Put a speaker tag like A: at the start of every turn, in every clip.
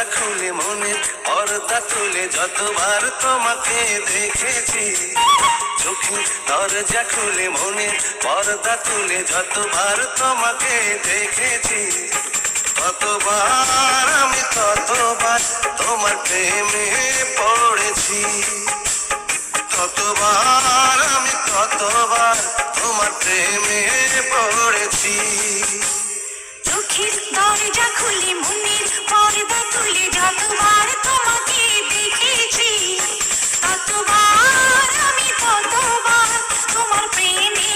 A: দরজা খুলে মনের পর্দা তুলে যতবার তোমাকে দেখেছি, চোখে দরজা খুলে মনের পর্দা তুলে যতবার তোমাকে দেখেছি, ততবার আমি ততবার তোমার প্রেমে পড়েছি, ততবার আমি ততবার তোমার প্রেমে পড়েছি।
B: চোখের দরজা খুলে মনের পর্দা তুলে যতবার তোমাকে দেখেছি, ততবার আমি ততবার তোমার প্রেমে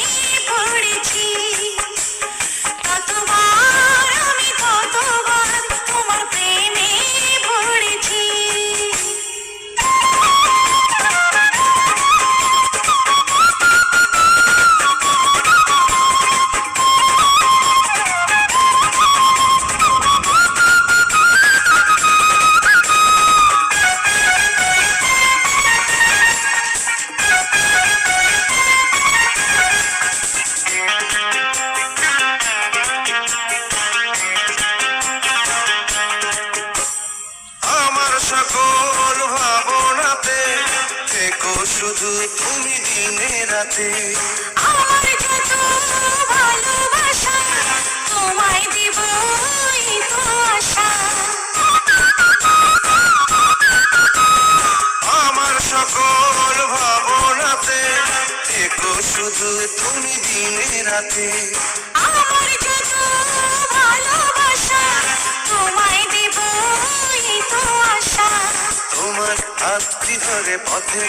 B: পড়েছি, ততবার আমি ততবার তোমার প্রেমে পড়েছি।
A: সকল ভাবনাতে থেকো শুধু তুমি দিনে রাতে,
B: আমার যত ভালোবাসা তোমায় দেব এই তো আশা,
A: আমার সকল ভাবনাতে থেকো শুধু তুমি দিনে রাতে,
B: আমার যত ভালোবাসা তোমায় দেব এই তো আশা।
A: তোমার হাতটি ধরে পথে